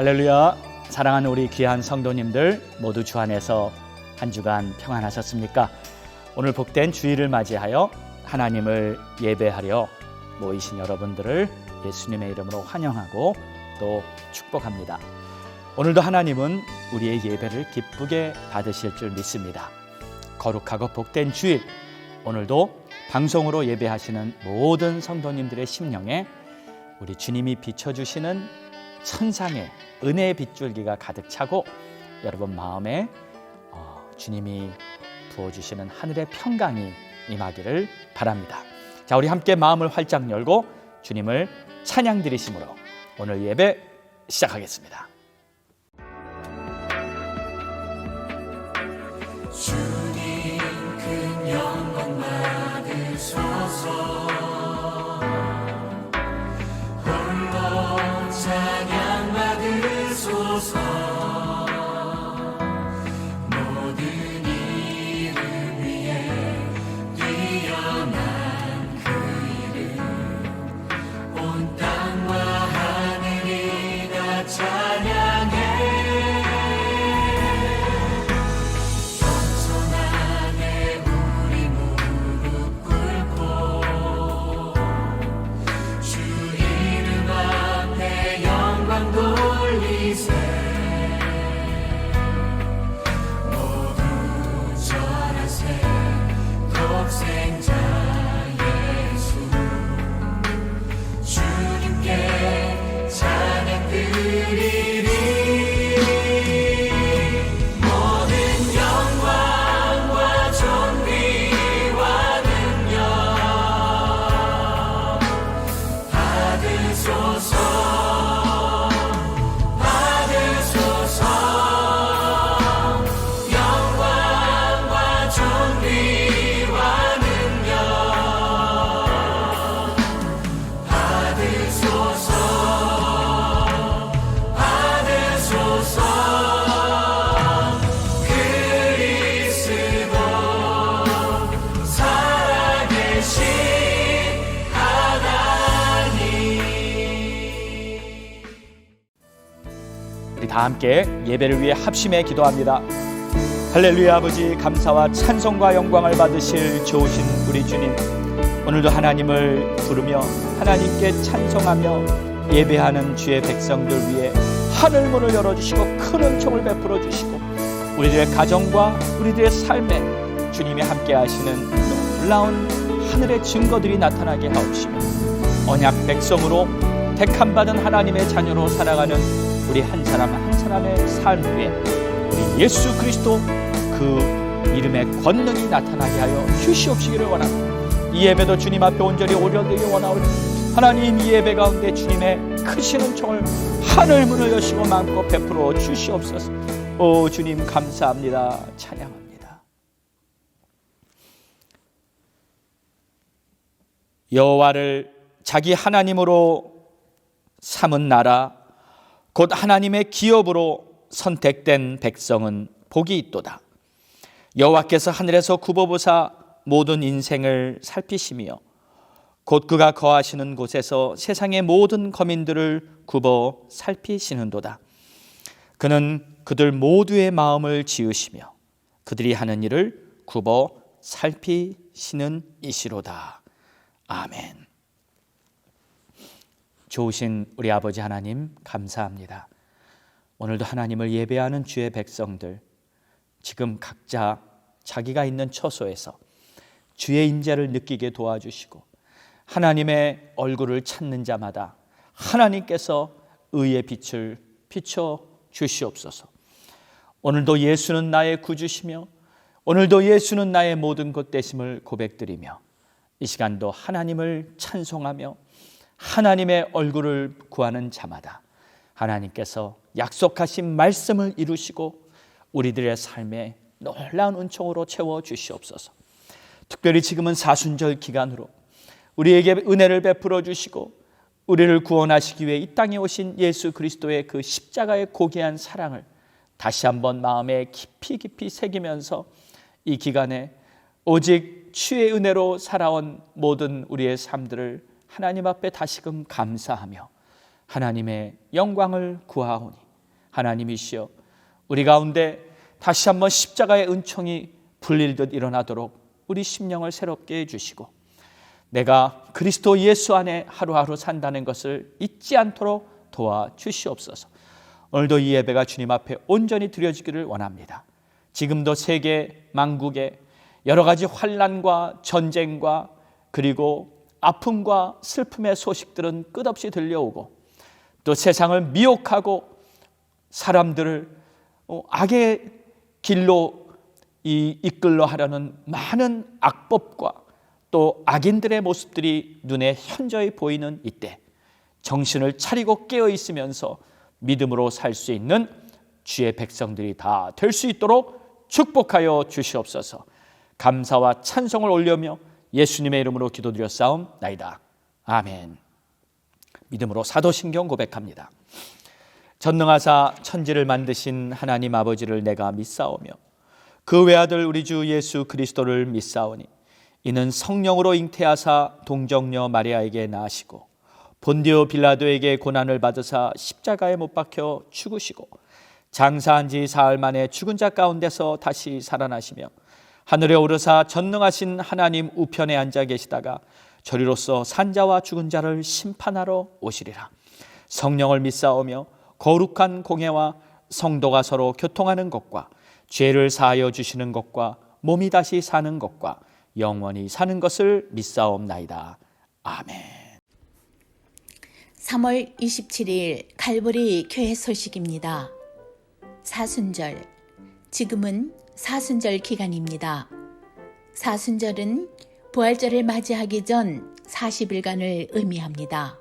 할렐루야. 사랑하는 우리 귀한 성도님들 모두 주 안에서 한 주간 평안하셨습니까? 오늘 복된 주일을 맞이하여 하나님을 예배하려 모이신 여러분들을 예수님의 이름으로 환영하고 또 축복합니다. 오늘도 하나님은 우리의 예배를 기쁘게 받으실 줄 믿습니다. 거룩하고 복된 주일, 오늘도 방송으로 예배하시는 모든 성도님들의 심령에 우리 주님이 비춰주시는 천상의 은혜의 빗줄기가 가득 차고 여러분 마음에 주님이 부어주시는 하늘의 평강이 임하기를 바랍니다. 자, 우리 함께 마음을 활짝 열고 주님을 찬양 드리심으로 오늘 예배 시작하겠습니다. 주님 큰 영광 받으소서. 홀로 찬양 받으소서. 모든 이름 위에 뛰어난 그 이름, 온 땅과 하늘이 다 찬양해. 다 함께 예배를 위해 합심해 기도합니다. 할렐루야. 아버지, 감사와 찬송과 영광을 받으실 좋으신 우리 주님, 오늘도 하나님을 부르며 하나님께 찬송하며 예배하는 주의 백성들 위해 하늘문을 열어주시고 큰 은총을 베풀어 주시고 우리들의 가정과 우리들의 삶에 주님이 함께 하시는 놀라운 하늘의 증거들이 나타나게 하옵시며 언약 백성으로 택함받은 하나님의 자녀로 살아가는 우리 한 사람 한 사람의 삶 위에 우리 예수 그리스도 그 이름의 권능이 나타나게 하여 주시옵시기를 원합니다. 이 예배도 주님 앞에 온전히 올려드리기 원하오니 하나님, 이 예배 가운데 주님의 크신 은총을 하늘문을 여시고 마음껏 베풀어 주시옵소서. 오 주님, 감사합니다. 찬양합니다. 여호와를 자기 하나님으로 삼은 나라, 곧 하나님의 기업으로 선택된 백성은 복이 있도다. 여호와께서 하늘에서 굽어보사 모든 인생을 살피시며 곧 그가 거하시는 곳에서 세상의 모든 거민들을 굽어 살피시는도다. 그는 그들 모두의 마음을 지으시며 그들이 하는 일을 굽어 살피시는 이시로다. 아멘. 좋으신 우리 아버지 하나님, 감사합니다. 오늘도 하나님을 예배하는 주의 백성들, 지금 각자 자기가 있는 처소에서 주의 인자를 느끼게 도와주시고 하나님의 얼굴을 찾는 자마다 하나님께서 의의 빛을 비춰 주시옵소서. 오늘도 예수는 나의 구주시며 오늘도 예수는 나의 모든 것 되심을 고백드리며 이 시간도 하나님을 찬송하며 하나님의 얼굴을 구하는 자마다 하나님께서 약속하신 말씀을 이루시고 우리들의 삶에 놀라운 은총으로 채워 주시옵소서. 특별히 지금은 사순절 기간으로 우리에게 은혜를 베풀어 주시고 우리를 구원하시기 위해 이 땅에 오신 예수 그리스도의 그 십자가의 고귀한 사랑을 다시 한번 마음에 깊이 새기면서 이 기간에 오직 주의 은혜로 살아온 모든 우리의 삶들을 하나님 앞에 다시금 감사하며 하나님의 영광을 구하오니 하나님이시여, 우리 가운데 다시 한번 십자가의 은총이 불릴듯 일어나도록 우리 심령을 새롭게 해주시고, 내가 그리스도 예수 안에 하루하루 산다는 것을 잊지 않도록 도와주시옵소서. 오늘도 이 예배가 주님 앞에 온전히 드려지기를 원합니다. 지금도 세계 만국에 여러 가지 환난과 전쟁과 그리고 아픔과 슬픔의 소식들은 끝없이 들려오고, 또 세상을 미혹하고 사람들을 악의 길로 이끌러 하려는 많은 악법과 또 악인들의 모습들이 눈에 현저히 보이는 이때, 정신을 차리고 깨어 있으면서 믿음으로 살 수 있는 주의 백성들이 다 될 수 있도록 축복하여 주시옵소서. 감사와 찬송을 올려며 예수님의 이름으로 기도드렸사옵나이다. 아멘. 믿음으로 사도신경 고백합니다. 전능하사 천지를 만드신 하나님 아버지를 내가 믿사오며 그 외아들 우리 주 예수 그리스도를 믿사오니 이는 성령으로 잉태하사 동정녀 마리아에게 나시고 본디오 빌라도에게 고난을 받으사 십자가에 못 박혀 죽으시고 장사한 지 사흘 만에 죽은 자 가운데서 다시 살아나시며 하늘에 오르사 전능하신 하나님 우편에 앉아 계시다가 저리로서 산자와 죽은 자를 심판하러 오시리라. 성령을 믿사오며 거룩한 공회와 성도가 서로 교통하는 것과 죄를 사하여 주시는 것과 몸이 다시 사는 것과 영원히 사는 것을 믿사옵나이다. 아멘. 3월 27일 갈보리 교회 소식입니다. 사순절, 지금은 사순절 기간입니다. 사순절은 부활절을 맞이하기 전 40일간을 의미합니다.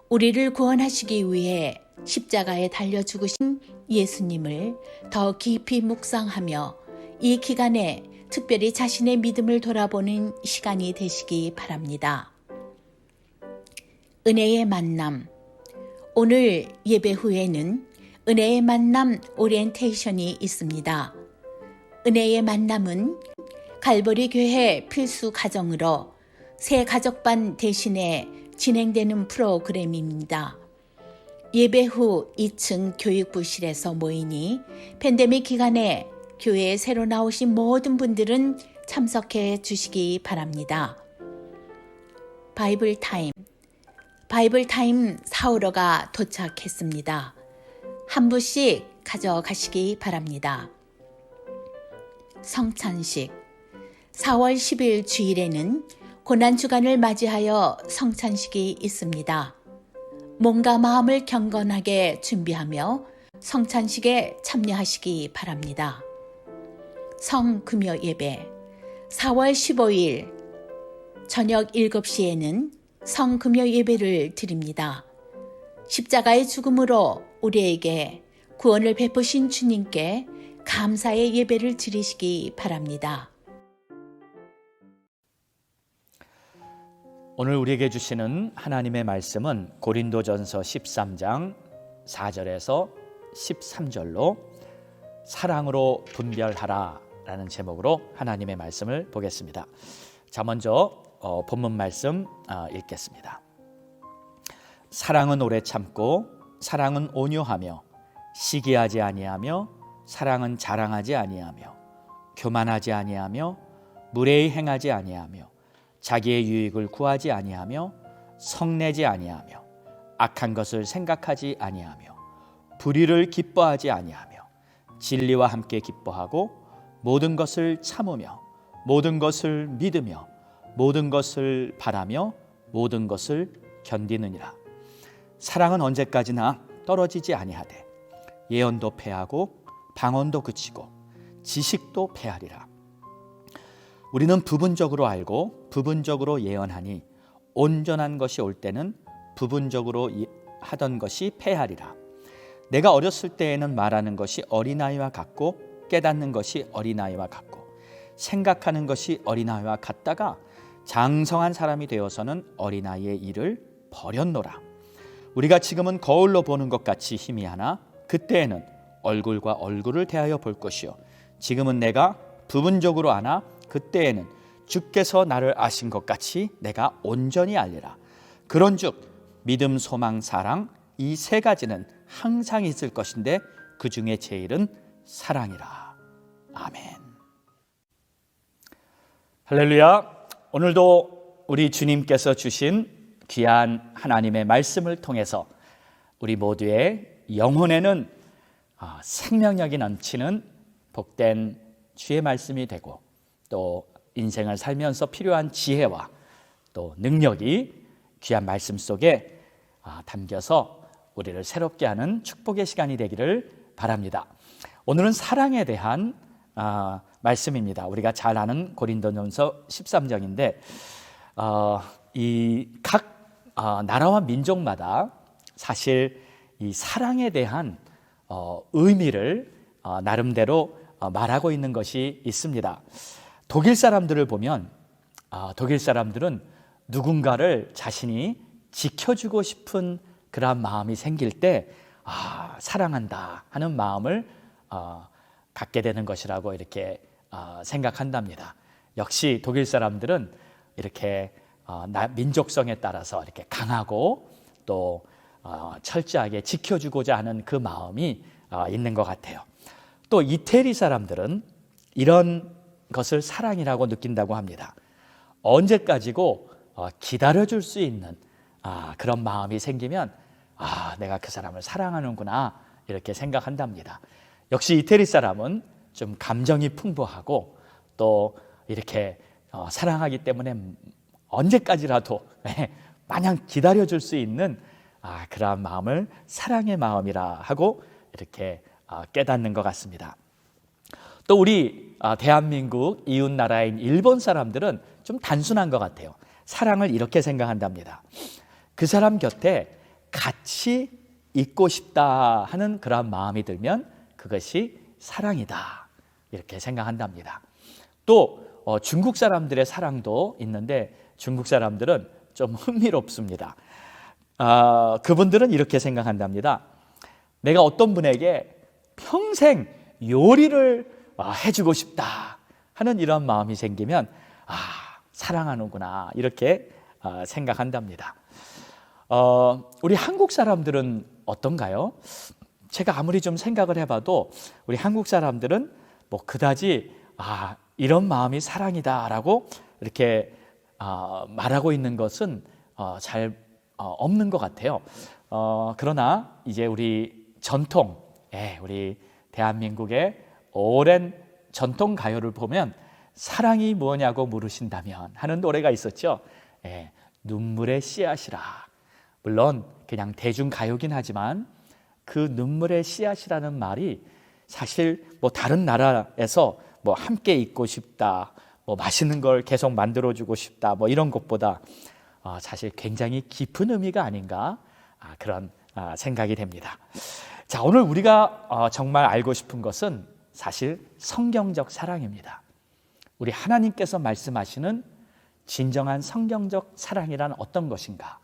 우리를 구원하시기 위해 십자가에 달려 죽으신 예수님을 더 깊이 묵상하며 이 기간에 특별히 자신의 믿음을 돌아보는 시간이 되시기 바랍니다. 은혜의 만남. 오늘 예배 후에는 은혜의 만남 오리엔테이션이 있습니다. 은혜의 만남은 갈보리 교회 필수 가정으로 새 가족반 대신에 진행되는 프로그램입니다. 예배 후 2층 교육부실에서 모이니 팬데믹 기간에 교회에 새로 나오신 모든 분들은 참석해 주시기 바랍니다. 바이블 타임 사우러가 도착했습니다. 한 부씩 가져가시기 바랍니다. 성찬식. 4월 10일 주일에는 고난주간을 맞이하여 성찬식이 있습니다. 몸과 마음을 경건하게 준비하며 성찬식에 참여하시기 바랍니다. 성금요 예배. 4월 15일 저녁 7시에는 성금요 예배를 드립니다. 십자가의 죽음으로 우리에게 구원을 베푸신 주님께 감사의 예배를 드리시기 바랍니다. 오늘 우리에게 주시는 하나님의 말씀은 고린도전서 13장 4절에서 13절로 사랑으로 분별하라 라는 제목으로 하나님의 말씀을 보겠습니다. 자, 먼저 본문 말씀 읽겠습니다. 사랑은 오래 참고 사랑은 온유하며 시기하지 아니하며 사랑은 자랑하지 아니하며 교만하지 아니하며 무례히 행하지 아니하며 자기의 유익을 구하지 아니하며 성내지 아니하며 악한 것을 생각하지 아니하며 불의를 기뻐하지 아니하며 진리와 함께 기뻐하고 모든 것을 참으며 모든 것을 믿으며 모든 것을 바라며 모든 것을 견디느니라. 사랑은 언제까지나 떨어지지 아니하되 예언도 패하고 방언도 그치고 지식도 패하리라. 우리는 부분적으로 알고 부분적으로 예언하니 온전한 것이 올 때는 부분적으로 하던 것이 패하리라. 내가 어렸을 때에는 말하는 것이 어린아이와 같고 깨닫는 것이 어린아이와 같고 생각하는 것이 어린아이와 같다가 장성한 사람이 되어서는 어린아이의 일을 버렸노라. 우리가 지금은 거울로 보는 것 같이 희미하나 그때에는 얼굴과 얼굴을 대하여 볼 것이요 지금은 내가 부분적으로 아나 그때에는 주께서 나를 아신 것 같이 내가 온전히 알리라. 그런즉 믿음, 소망, 사랑 이 세 가지는 항상 있을 것인데 그 중에 제일은 사랑이라. 아멘. 할렐루야. 오늘도 우리 주님께서 주신 귀한 하나님의 말씀을 통해서 우리 모두의 영혼에는 생명력이 넘치는 복된 주의 말씀이 되고, 또 인생을 살면서 필요한 지혜와 또 능력이 귀한 말씀 속에 담겨서 우리를 새롭게 하는 축복의 시간이 되기를 바랍니다. 오늘은 사랑에 대한 말씀입니다. 우리가 잘 아는 고린도전서 13장인데 이 각 나라와 민족마다 사실 이 사랑에 대한 의미를 나름대로 말하고 있는 것이 있습니다. 독일 사람들을 보면 독일 사람들은 누군가를 자신이 지켜주고 싶은 그런 마음이 생길 때 사랑한다 하는 마음을 갖게 되는 것이라고 이렇게 생각한답니다. 역시 독일 사람들은 이렇게 민족성에 따라서 이렇게 강하고 또 철저하게 지켜주고자 하는 그 마음이 있는 것 같아요. 또 이태리 사람들은 이런 것을 사랑이라고 느낀다고 합니다. 언제까지고 기다려줄 수 있는 그런 마음이 생기면 내가 그 사람을 사랑하는구나 이렇게 생각한답니다. 역시 이태리 사람은 좀 감정이 풍부하고 또 이렇게 사랑하기 때문에 언제까지라도 마냥 기다려줄 수 있는 그런 마음을 사랑의 마음이라 하고 이렇게 깨닫는 것 같습니다. 또 우리 대한민국 이웃 나라인 일본 사람들은 좀 단순한 것 같아요. 사랑을 이렇게 생각한답니다. 그 사람 곁에 같이 있고 싶다 하는 그런 마음이 들면 그것이 사랑이다 이렇게 생각한답니다. 또 중국 사람들의 사랑도 있는데 중국 사람들은 좀 흥미롭습니다. 그분들은 이렇게 생각한답니다. 내가 어떤 분에게 평생 요리를 해주고 싶다 하는 이런 마음이 생기면 사랑하는구나 이렇게 생각한답니다. 우리 한국 사람들은 어떤가요? 제가 아무리 좀 생각을 해봐도 우리 한국 사람들은 뭐 그다지 이런 마음이 사랑이다라고 이렇게 말하고 있는 것은 잘 없는 것 같아요. 그러나 이제 우리 전통, 우리 대한민국의 오랜 전통 가요를 보면 사랑이 뭐냐고 물으신다면 하는 노래가 있었죠. 눈물의 씨앗이라. 물론 그냥 대중 가요긴 하지만 그 눈물의 씨앗이라는 말이 사실 뭐 다른 나라에서 뭐 함께 있고 싶다, 뭐 맛있는 걸 계속 만들어주고 싶다, 뭐 이런 것보다 사실 굉장히 깊은 의미가 아닌가 그런 생각이 됩니다. 자, 오늘 우리가 정말 알고 싶은 것은 사실 성경적 사랑입니다. 우리 하나님께서 말씀하시는 진정한 성경적 사랑이란 어떤 것인가?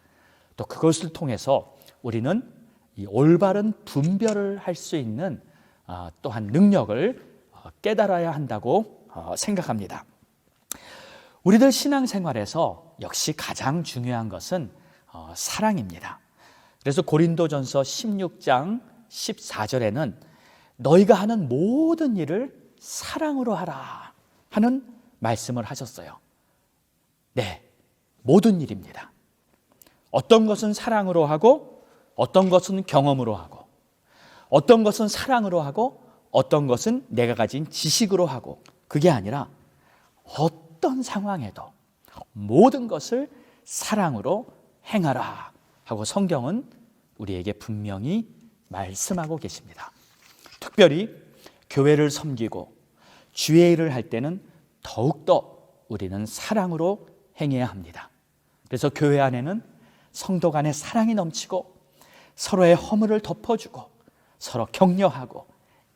또 그것을 통해서 우리는 이 올바른 분별을 할 수 있는 또한 능력을 깨달아야 한다고 생각합니다. 우리들 신앙생활에서 역시 가장 중요한 것은 사랑입니다. 그래서 고린도전서 16장 14절에는 너희가 하는 모든 일을 사랑으로 하라 하는 말씀을 하셨어요. 네, 모든 일입니다. 어떤 것은 사랑으로 하고 어떤 것은 경험으로 하고 어떤 것은 사랑으로 하고 어떤 것은 내가 가진 지식으로 하고 그게 아니라 어떤 상황에도 모든 것을 사랑으로 행하라 하고 성경은 우리에게 분명히 말씀하고 계십니다. 특별히 교회를 섬기고 주의 일을 할 때는 더욱더 우리는 사랑으로 행해야 합니다. 그래서 교회 안에는 성도 간의 사랑이 넘치고 서로의 허물을 덮어주고 서로 격려하고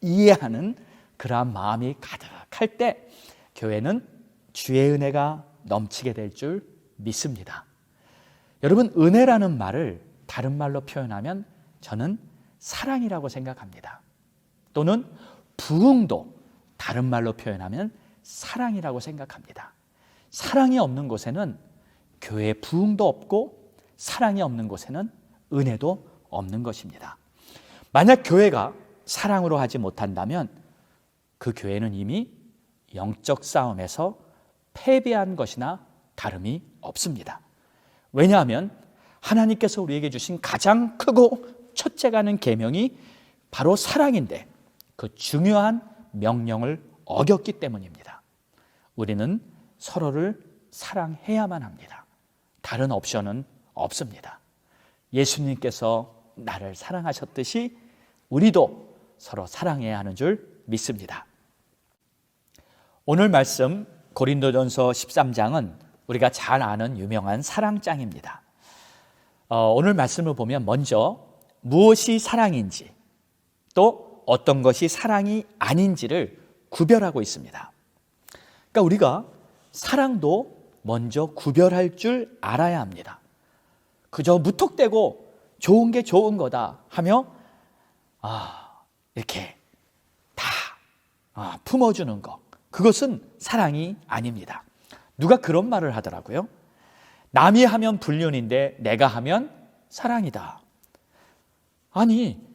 이해하는 그러한 마음이 가득할 때 교회는 주의 은혜가 넘치게 될 줄 믿습니다. 여러분, 은혜라는 말을 다른 말로 표현하면 저는 사랑이라고 생각합니다. 또는 부흥도 다른 말로 표현하면 사랑이라고 생각합니다. 사랑이 없는 곳에는 교회에 부흥도 없고 사랑이 없는 곳에는 은혜도 없는 것입니다. 만약 교회가 사랑으로 하지 못한다면 그 교회는 이미 영적 싸움에서 패배한 것이나 다름이 없습니다. 왜냐하면 하나님께서 우리에게 주신 가장 크고 첫째가는 계명이 바로 사랑인데 그 중요한 명령을 어겼기 때문입니다. 우리는 서로를 사랑해야만 합니다. 다른 옵션은 없습니다. 예수님께서 나를 사랑하셨듯이 우리도 서로 사랑해야 하는 줄 믿습니다. 오늘 말씀 고린도전서 13장은 우리가 잘 아는 유명한 사랑장입니다. 오늘 말씀을 보면 먼저 무엇이 사랑인지 또 어떤 것이 사랑이 아닌지를 구별하고 있습니다. 그러니까 우리가 사랑도 먼저 구별할 줄 알아야 합니다. 그저 무턱대고 좋은 게 좋은 거다 하며 이렇게 다 품어주는 것, 그것은 사랑이 아닙니다. 누가 그런 말을 하더라고요. 남이 하면 불륜인데 내가 하면 사랑이다. 아니,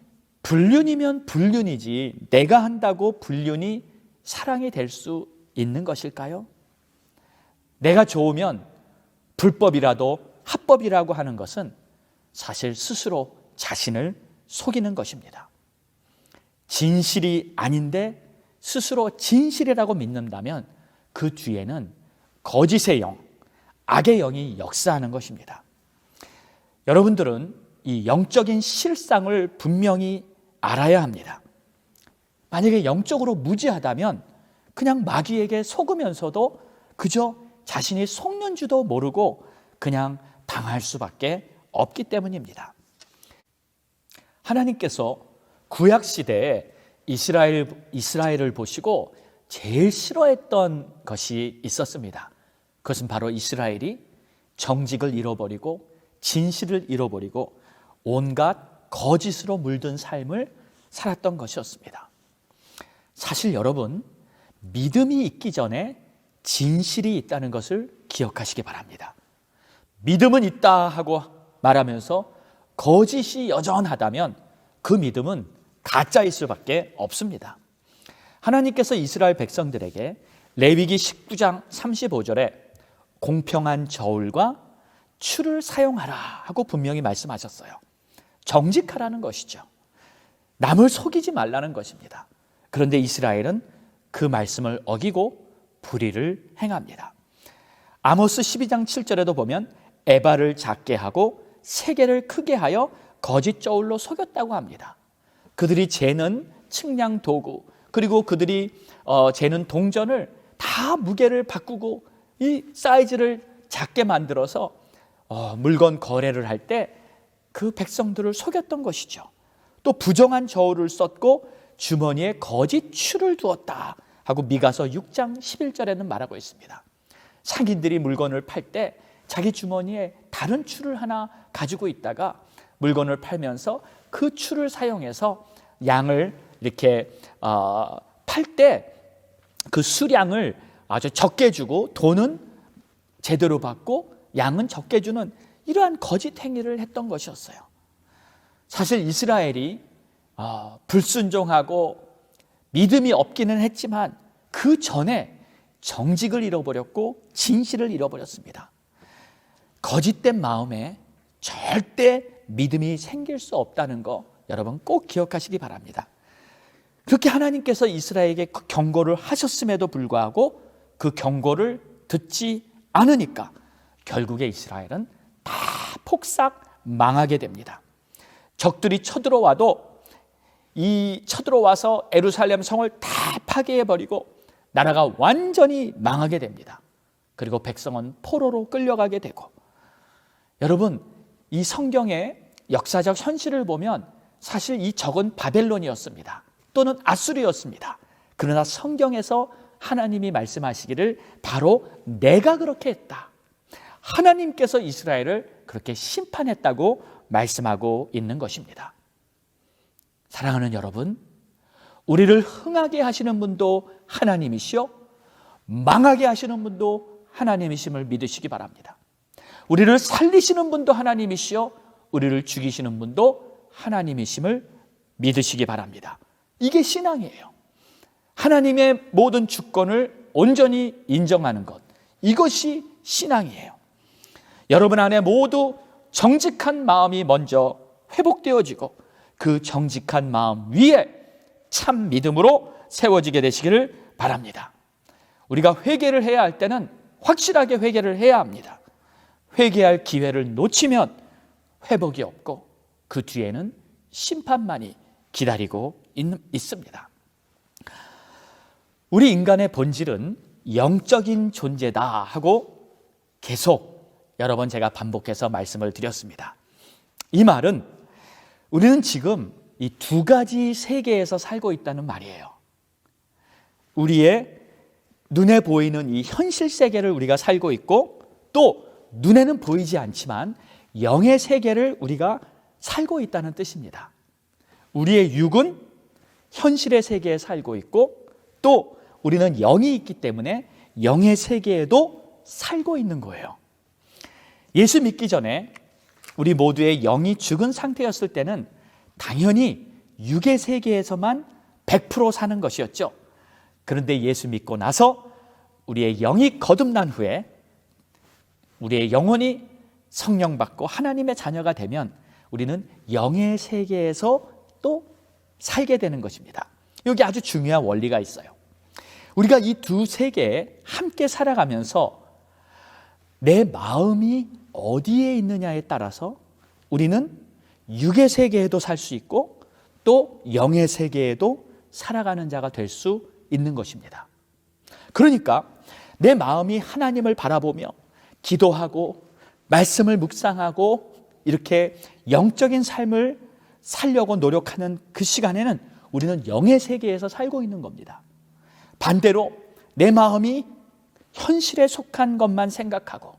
불륜이면 불륜이지 내가 한다고 불륜이 사랑이 될 수 있는 것일까요? 내가 좋으면 불법이라도 합법이라고 하는 것은 사실 스스로 자신을 속이는 것입니다. 진실이 아닌데 스스로 진실이라고 믿는다면 그 뒤에는 거짓의 영, 악의 영이 역사하는 것입니다. 여러분들은 이 영적인 실상을 분명히 알아야 합니다. 만약에 영적으로 무지하다면 그냥 마귀에게 속으면서도 그저 자신이 속는 줄도 모르고 그냥 당할 수밖에 없기 때문입니다. 하나님께서 구약시대에 이스라엘을 보시고 제일 싫어했던 것이 있었습니다. 그것은 바로 이스라엘이 정직을 잃어버리고 진실을 잃어버리고 온갖 거짓으로 물든 삶을 살았던 것이었습니다. 사실 여러분, 믿음이 있기 전에 진실이 있다는 것을 기억하시기 바랍니다. 믿음은 있다 하고 말하면서 거짓이 여전하다면 그 믿음은 가짜일 수밖에 없습니다. 하나님께서 이스라엘 백성들에게 레위기 19장 35절에 공평한 저울과 추를 사용하라 하고 분명히 말씀하셨어요. 정직하라는 것이죠. 남을 속이지 말라는 것입니다. 그런데 이스라엘은 그 말씀을 어기고 불의를 행합니다. 아모스 12장 7절에도 보면 에바를 작게 하고 세계를 크게 하여 거짓 저울로 속였다고 합니다. 그들이 재는 측량 도구, 그리고 그들이 재는 동전을 다 무게를 바꾸고 이 사이즈를 작게 만들어서 물건 거래를 할 때 그 백성들을 속였던 것이죠. 또 부정한 저울을 썼고 주머니에 거짓 추를 두었다 하고 미가서 6장 11절에는 말하고 있습니다. 상인들이 물건을 팔 때 자기 주머니에 다른 추를 하나 가지고 있다가 물건을 팔면서 그 추를 사용해서 양을 이렇게 팔 때 그 수량을 아주 적게 주고 돈은 제대로 받고 양은 적게 주는 이러한 거짓 행위를 했던 것이었어요. 사실 이스라엘이 불순종하고 믿음이 없기는 했지만 그 전에 정직을 잃어버렸고 진실을 잃어버렸습니다. 거짓된 마음에 절대 믿음이 생길 수 없다는 거 여러분 꼭 기억하시기 바랍니다. 그렇게 하나님께서 이스라엘에게 경고를 하셨음에도 불구하고 그 경고를 듣지 않으니까 결국에 이스라엘은 다 폭삭 망하게 됩니다. 적들이 쳐들어와도 쳐들어와서 예루살렘 성을 다 파괴해버리고 나라가 완전히 망하게 됩니다. 그리고 백성은 포로로 끌려가게 되고, 여러분 이 성경의 역사적 현실을 보면 사실 이 적은 바벨론이었습니다. 또는 아수르였습니다. 그러나 성경에서 하나님이 말씀하시기를 바로 내가 그렇게 했다. 하나님께서 이스라엘을 그렇게 심판했다고 말씀하고 있는 것입니다. 사랑하는 여러분, 우리를 흥하게 하시는 분도 하나님이시요 망하게 하시는 분도 하나님이심을 믿으시기 바랍니다. 우리를 살리시는 분도 하나님이시요 우리를 죽이시는 분도 하나님이심을 믿으시기 바랍니다. 이게 신앙이에요. 하나님의 모든 주권을 온전히 인정하는 것, 이것이 신앙이에요. 여러분 안에 모두 정직한 마음이 먼저 회복되어지고 그 정직한 마음 위에 참 믿음으로 세워지게 되시기를 바랍니다. 우리가 회개를 해야 할 때는 확실하게 회개를 해야 합니다. 회개할 기회를 놓치면 회복이 없고 그 뒤에는 심판만이 기다리고 있습니다. 우리 인간의 본질은 영적인 존재다 하고 계속 여러 번 제가 반복해서 말씀을 드렸습니다. 이 말은 우리는 지금 이 두 가지 세계에서 살고 있다는 말이에요. 우리의 눈에 보이는 이 현실 세계를 우리가 살고 있고, 또 눈에는 보이지 않지만 영의 세계를 우리가 살고 있다는 뜻입니다. 우리의 육은 현실의 세계에 살고 있고, 또 우리는 영이 있기 때문에 영의 세계에도 살고 있는 거예요. 예수 믿기 전에 우리 모두의 영이 죽은 상태였을 때는 당연히 육의 세계에서만 100% 사는 것이었죠. 그런데 예수 믿고 나서 우리의 영이 거듭난 후에 우리의 영혼이 성령 받고 하나님의 자녀가 되면 우리는 영의 세계에서 또 살게 되는 것입니다. 여기 아주 중요한 원리가 있어요. 우리가 이 두 세계에 함께 살아가면서 내 마음이 어디에 있느냐에 따라서 우리는 육의 세계에도 살 수 있고 또 영의 세계에도 살아가는 자가 될 수 있는 것입니다. 그러니까 내 마음이 하나님을 바라보며 기도하고 말씀을 묵상하고 이렇게 영적인 삶을 살려고 노력하는 그 시간에는 우리는 영의 세계에서 살고 있는 겁니다. 반대로 내 마음이 현실에 속한 것만 생각하고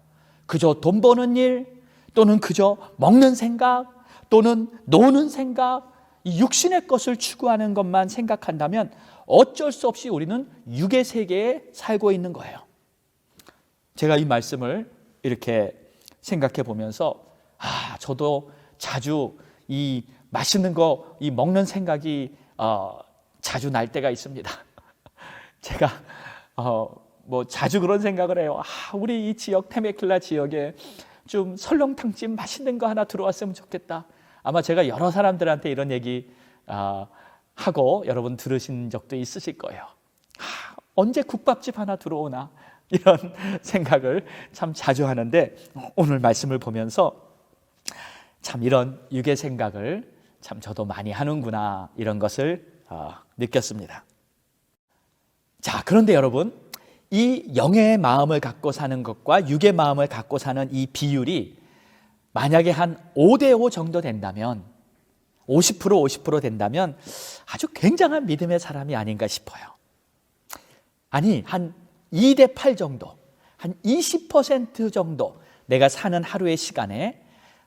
그저 돈 버는 일 또는 그저 먹는 생각 또는 노는 생각, 이 육신의 것을 추구하는 것만 생각한다면 어쩔 수 없이 우리는 육의 세계에 살고 있는 거예요. 제가 이 말씀을 이렇게 생각해 보면서 저도 자주 이 맛있는 거, 이 먹는 생각이 자주 날 때가 있습니다. 제가 뭐 자주 그런 생각을 해요. 우리 이 지역 테메킬라 지역에 좀 설렁탕집 맛있는 거 하나 들어왔으면 좋겠다. 아마 제가 여러 사람들한테 이런 얘기 하고 여러분 들으신 적도 있으실 거예요. 언제 국밥집 하나 들어오나 이런 생각을 참 자주 하는데 오늘 말씀을 보면서 참 이런 육의 생각을 참 저도 많이 하는구나 이런 것을 느꼈습니다. 자, 그런데 여러분 이 영의 마음을 갖고 사는 것과 육의 마음을 갖고 사는 이 비율이 만약에 한 5대5 정도 된다면 50% 된다면 아주 굉장한 믿음의 사람이 아닌가 싶어요. 아니 한 2대8 정도, 한 20% 정도 내가 사는 하루의 시간에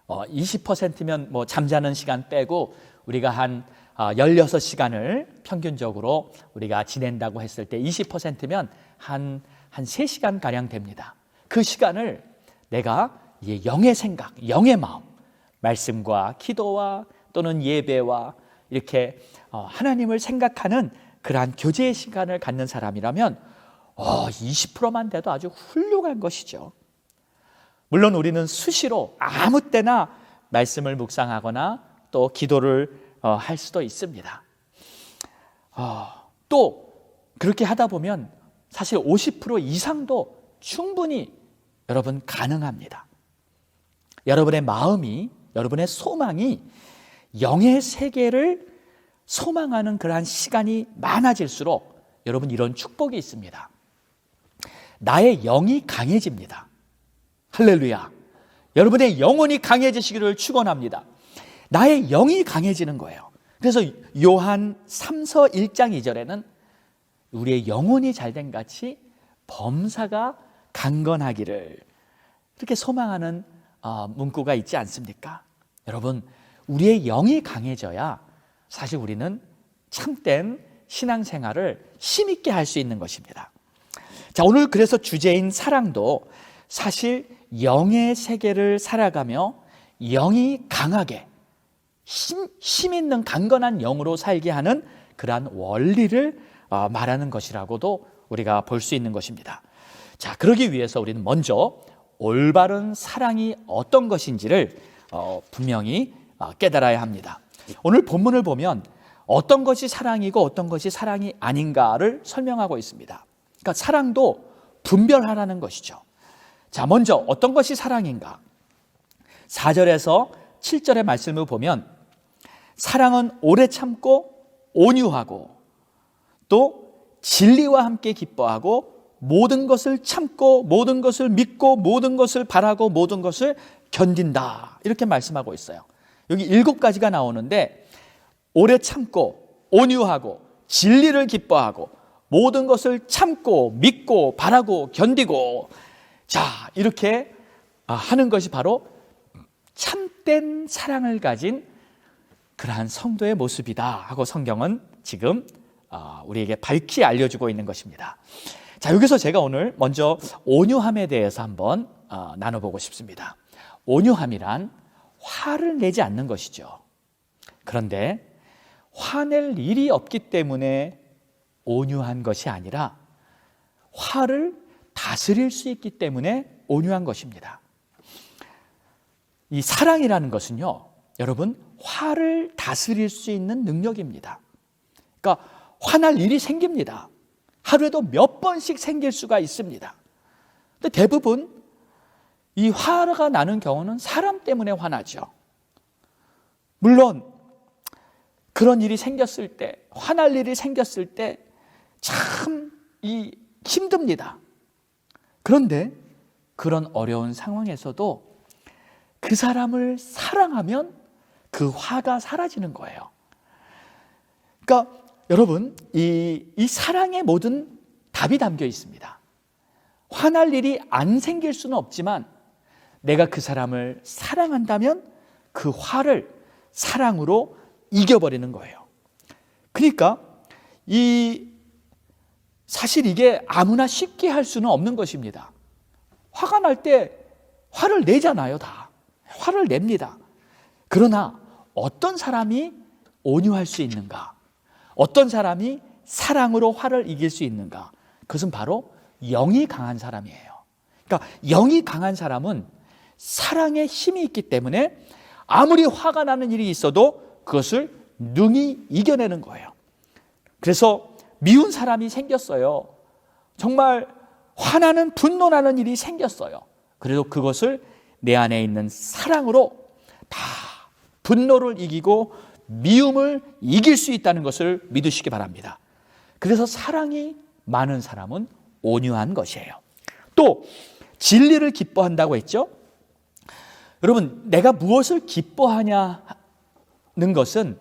20%면 뭐 잠자는 시간 빼고 우리가 한 16시간을 평균적으로 우리가 지낸다고 했을 때 20%면 한 3시간 가량 됩니다. 그 시간을 내가 영의 생각, 영의 마음, 말씀과 기도와 또는 예배와 이렇게 하나님을 생각하는 그러한 교제의 시간을 갖는 사람이라면 20%만 돼도 아주 훌륭한 것이죠. 물론 우리는 수시로 아무 때나 말씀을 묵상하거나 또 기도를 할 수도 있습니다. 또 그렇게 하다 보면 사실 50% 이상도 충분히 여러분 가능합니다. 여러분의 마음이, 여러분의 소망이 영의 세계를 소망하는 그러한 시간이 많아질수록 여러분 이런 축복이 있습니다. 나의 영이 강해집니다. 할렐루야. 여러분의 영혼이 강해지시기를 축원합니다. 나의 영이 강해지는 거예요. 그래서 요한 3서 1장 2절에는 우리의 영혼이 잘된 같이 범사가 강건하기를 이렇게 소망하는 문구가 있지 않습니까? 여러분 우리의 영이 강해져야 사실 우리는 참된 신앙생활을 힘있게 할 수 있는 것입니다. 자, 오늘 그래서 주제인 사랑도 사실 영의 세계를 살아가며 영이 강하게 힘 있는 강건한 영으로 살게 하는 그러한 원리를 말하는 것이라고도 우리가 볼 수 있는 것입니다. 자, 그러기 위해서 우리는 먼저 올바른 사랑이 어떤 것인지를 분명히 깨달아야 합니다. 오늘 본문을 보면 어떤 것이 사랑이고 어떤 것이 사랑이 아닌가를 설명하고 있습니다. 그러니까 사랑도 분별하라는 것이죠. 자, 먼저 어떤 것이 사랑인가? 4절에서 7절의 말씀을 보면 사랑은 오래 참고 온유하고 또 진리와 함께 기뻐하고 모든 것을 참고 모든 것을 믿고 모든 것을 바라고 모든 것을 견딘다, 이렇게 말씀하고 있어요. 여기 7가지가 나오는데 오래 참고 온유하고 진리를 기뻐하고 모든 것을 참고 믿고 바라고 견디고, 자, 이렇게 하는 것이 바로 참된 사랑을 가진 그러한 성도의 모습이다 하고 성경은 지금 우리에게 밝히 알려주고 있는 것입니다. 자, 여기서 제가 오늘 먼저 온유함에 대해서 한번 나눠보고 싶습니다. 온유함이란 화를 내지 않는 것이죠. 그런데 화낼 일이 없기 때문에 온유한 것이 아니라 화를 다스릴 수 있기 때문에 온유한 것입니다. 이 사랑이라는 것은요, 여러분, 화를 다스릴 수 있는 능력입니다. 그러니까 화날 일이 생깁니다. 하루에도 몇 번씩 생길 수가 있습니다. 근데 대부분 이 화가 나는 경우는 사람 때문에 화나죠. 물론 그런 일이 생겼을 때, 화날 일이 생겼을 때 참 힘듭니다. 그런데 그런 어려운 상황에서도 그 사람을 사랑하면 그 화가 사라지는 거예요. 그러니까 여러분, 이 사랑의 모든 답이 담겨 있습니다. 화날 일이 안 생길 수는 없지만 내가 그 사람을 사랑한다면 그 화를 사랑으로 이겨버리는 거예요. 그러니까 사실 이게 아무나 쉽게 할 수는 없는 것입니다. 화가 날 때 화를 내잖아요. 다 화를 냅니다. 그러나 어떤 사람이 온유할 수 있는가? 어떤 사람이 사랑으로 화를 이길 수 있는가? 그것은 바로 영이 강한 사람이에요. 그러니까 영이 강한 사람은 사랑에 힘이 있기 때문에 아무리 화가 나는 일이 있어도 그것을 능히 이겨내는 거예요. 그래서 미운 사람이 생겼어요. 정말 화나는 분노나는 일이 생겼어요. 그래도 그것을 내 안에 있는 사랑으로 다 분노를 이기고 미움을 이길 수 있다는 것을 믿으시기 바랍니다. 그래서 사랑이 많은 사람은 온유한 것이에요. 또 진리를 기뻐한다고 했죠. 여러분, 내가 무엇을 기뻐하냐는 것은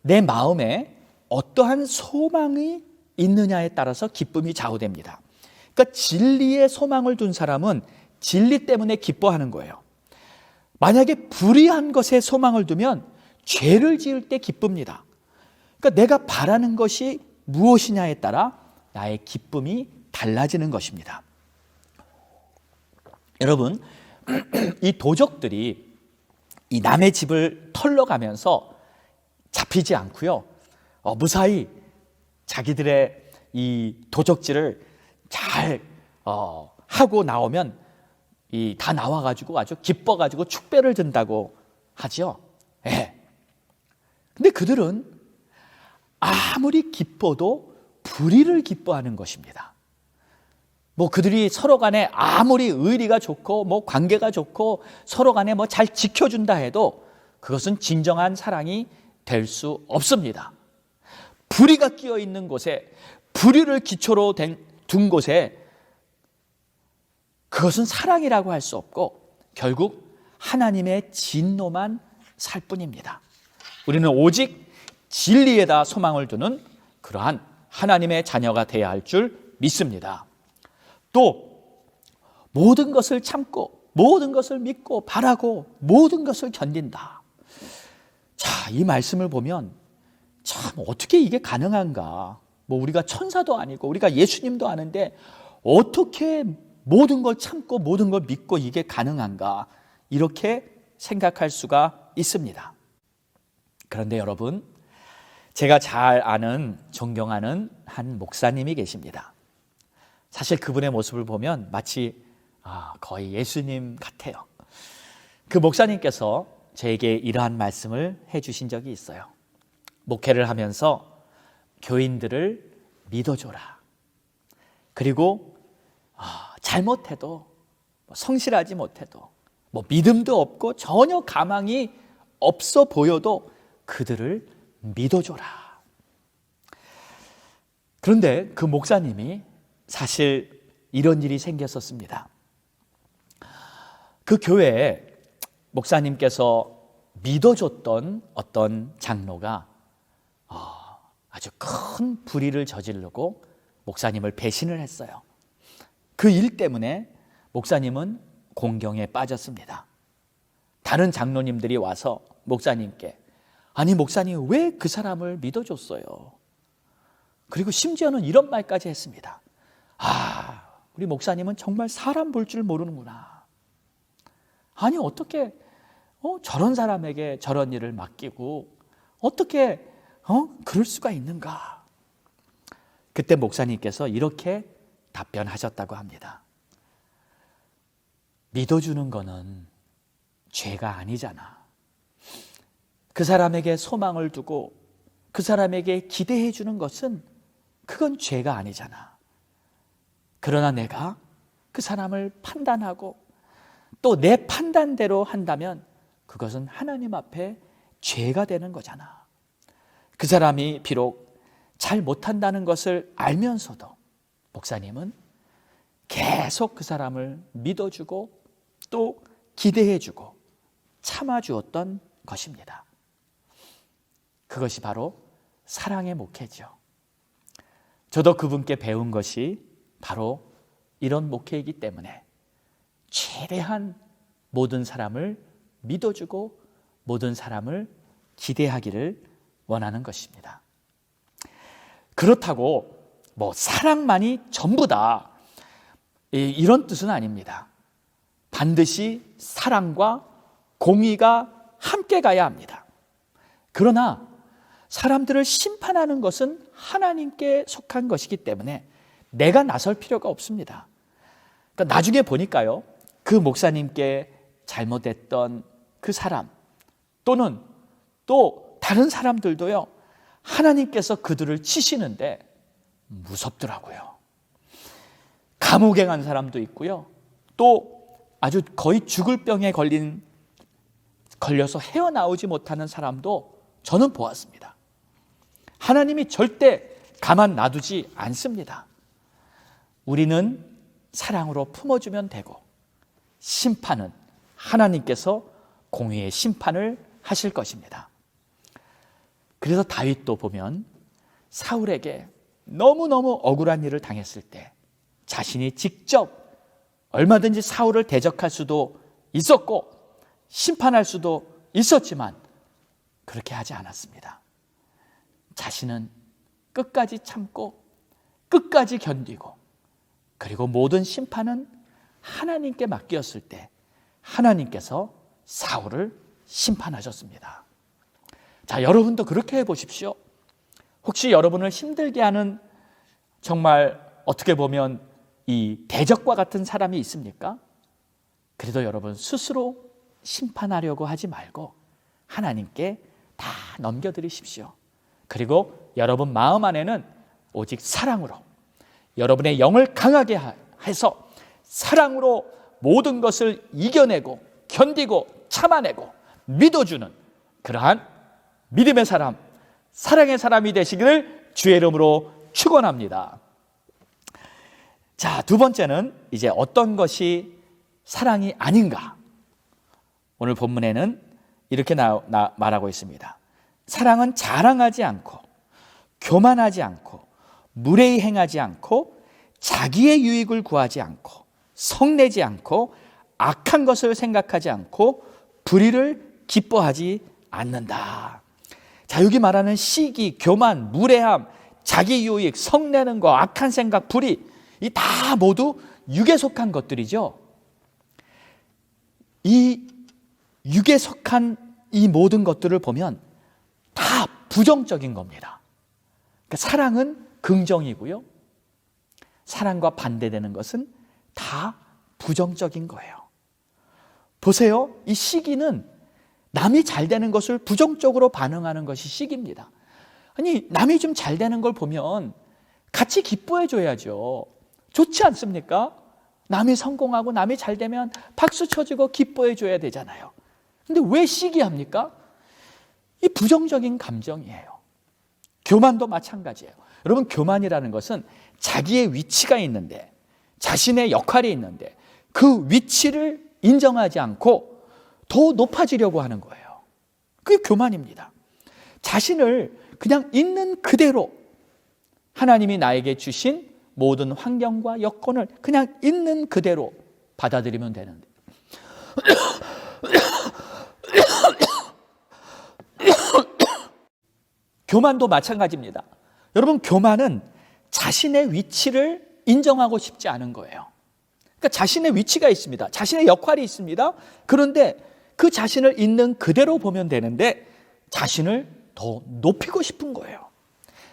내 마음에 어떠한 소망이 있느냐에 따라서 기쁨이 좌우됩니다. 그러니까 진리에 소망을 둔 사람은 진리 때문에 기뻐하는 거예요. 만약에 불의한 것에 소망을 두면 죄를 지을 때 기쁩니다. 그러니까 내가 바라는 것이 무엇이냐에 따라 나의 기쁨이 달라지는 것입니다. 여러분, 이 도적들이 이 남의 집을 털러 가면서 잡히지 않고요, 무사히 자기들의 이 도적질을 잘 하고 나오면 다 나와가지고 아주 기뻐가지고 축배를 든다고 하죠. 예. 근데 그들은 아무리 기뻐도 불의를 기뻐하는 것입니다. 그들이 서로 간에 아무리 의리가 좋고 관계가 좋고 서로 간에 잘 지켜준다 해도 그것은 진정한 사랑이 될 수 없습니다. 불의가 끼어 있는 곳에, 불의를 기초로 둔 곳에 그것은 사랑이라고 할 수 없고 결국 하나님의 진노만 살 뿐입니다. 우리는 오직 진리에다 소망을 두는 그러한 하나님의 자녀가 되어야 할 줄 믿습니다. 또 모든 것을 참고 모든 것을 믿고 바라고 모든 것을 견딘다. 자, 이 말씀을 보면 참 어떻게 이게 가능한가? 우리가 천사도 아니고 우리가 예수님도 아는데 어떻게 모든 걸 참고 모든 걸 믿고 이게 가능한가? 이렇게 생각할 수가 있습니다. 그런데 여러분, 제가 잘 아는, 존경하는 한 목사님이 계십니다. 사실 그분의 모습을 보면 마치 거의 예수님 같아요. 그 목사님께서 저에게 이러한 말씀을 해주신 적이 있어요. 목회를 하면서 교인들을 믿어줘라. 그리고 잘못해도, 성실하지 못해도, 믿음도 없고 전혀 가망이 없어 보여도 그들을 믿어줘라. 그런데 그 목사님이 사실 이런 일이 생겼었습니다. 그 교회에 목사님께서 믿어줬던 어떤 장로가 아주 큰 불의를 저지르고 목사님을 배신을 했어요. 그 일 때문에 목사님은 공경에 빠졌습니다. 다른 장로님들이 와서 목사님께, 아니 목사님 왜 그 사람을 믿어줬어요? 그리고 심지어는 이런 말까지 했습니다. 우리 목사님은 정말 사람 볼 줄 모르는구나. 아니 어떻게 저런 사람에게 저런 일을 맡기고 어떻게 그럴 수가 있는가? 그때 목사님께서 이렇게 답변하셨다고 합니다. 믿어주는 거는 죄가 아니잖아. 그 사람에게 소망을 두고 그 사람에게 기대해 주는 것은 그건 죄가 아니잖아. 그러나 내가 그 사람을 판단하고 또 내 판단대로 한다면 그것은 하나님 앞에 죄가 되는 거잖아. 그 사람이 비록 잘 못한다는 것을 알면서도 목사님은 계속 그 사람을 믿어주고 또 기대해주고 참아주었던 것입니다. 그것이 바로 사랑의 목회죠. 저도 그분께 배운 것이 바로 이런 목회이기 때문에 최대한 모든 사람을 믿어주고 모든 사람을 기대하기를 원하는 것입니다. 그렇다고 사랑만이 전부다 이런 뜻은 아닙니다. 반드시 사랑과 공의가 함께 가야 합니다. 그러나 사람들을 심판하는 것은 하나님께 속한 것이기 때문에 내가 나설 필요가 없습니다. 그러니까 나중에 보니까요, 그 목사님께 잘못했던 그 사람 또는 또 다른 사람들도요, 하나님께서 그들을 치시는데 무섭더라고요. 감옥에 간 사람도 있고요, 또 아주 거의 죽을 병에 걸려서 헤어나오지 못하는 사람도 저는 보았습니다. 하나님이 절대 가만 놔두지 않습니다. 우리는 사랑으로 품어주면 되고 심판은 하나님께서 공의의 심판을 하실 것입니다. 그래서 다윗도 보면 사울에게 너무너무 억울한 일을 당했을 때 자신이 직접 얼마든지 사울을 대적할 수도 있었고 심판할 수도 있었지만 그렇게 하지 않았습니다. 자신은 끝까지 참고 끝까지 견디고 그리고 모든 심판은 하나님께 맡겼을 때 하나님께서 사울을 심판하셨습니다. 자, 여러분도 그렇게 해보십시오. 혹시 여러분을 힘들게 하는 정말 어떻게 보면 이 대적과 같은 사람이 있습니까? 그래도 여러분 스스로 심판하려고 하지 말고 하나님께 다 넘겨드리십시오. 그리고 여러분 마음 안에는 오직 사랑으로 여러분의 영을 강하게 해서 사랑으로 모든 것을 이겨내고 견디고 참아내고 믿어주는 그러한 믿음의 사람, 사랑의 사람이 되시기를 주의 이름으로 축원합니다. 자, 두 번째는 이제 어떤 것이 사랑이 아닌가? 오늘 본문에는 이렇게 말하고 있습니다. 사랑은 자랑하지 않고 교만하지 않고 무례히 행하지 않고 자기의 유익을 구하지 않고 성내지 않고 악한 것을 생각하지 않고 불의를 기뻐하지 않는다. 자, 여기 말하는 시기, 교만, 무례함, 자기 유익, 성내는 거, 악한 생각, 불의, 이 다 모두 육에 속한 것들이죠. 이 육에 속한 이 모든 것들을 보면 부정적인 겁니다. 그러니까 사랑은 긍정이고요. 사랑과 반대되는 것은 다 부정적인 거예요. 보세요. 이 시기는 남이 잘 되는 것을 부정적으로 반응하는 것이 시기입니다. 아니, 남이 좀 잘 되는 걸 보면 같이 기뻐해 줘야죠. 좋지 않습니까? 남이 성공하고 남이 잘 되면 박수 쳐주고 기뻐해 줘야 되잖아요. 근데 왜 시기합니까? 이 부정적인 감정이에요. 교만도 마찬가지예요. 여러분, 교만이라는 것은 자기의 위치가 있는데, 자신의 역할이 있는데 그 위치를 인정하지 않고 더 높아지려고 하는 거예요. 그게 교만입니다. 자신을 그냥 있는 그대로, 하나님이 나에게 주신 모든 환경과 여건을 그냥 있는 그대로 받아들이면 되는데, 교만도 마찬가지입니다. 여러분, 교만은 자신의 위치를 인정하고 싶지 않은 거예요. 그러니까 자신의 위치가 있습니다. 자신의 역할이 있습니다. 그런데 그 자신을 있는 그대로 보면 되는데 자신을 더 높이고 싶은 거예요.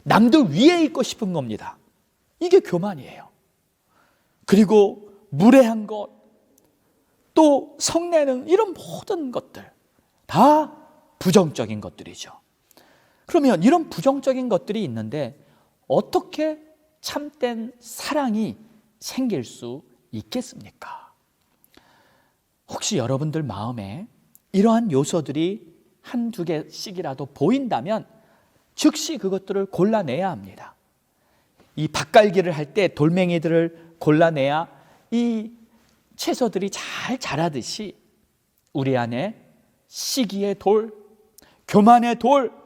남들 위에 있고 싶은 겁니다. 이게 교만이에요. 그리고 무례한 것, 또 성내는 이런 모든 것들 다 부정적인 것들이죠. 그러면 이런 부정적인 것들이 있는데 어떻게 참된 사랑이 생길 수 있겠습니까? 혹시 여러분들 마음에 이러한 요소들이 한두 개씩이라도 보인다면 즉시 그것들을 골라내야 합니다. 이 밭갈기를 할 때 돌멩이들을 골라내야 이 채소들이 잘 자라듯이 우리 안에 시기의 돌, 교만의 돌,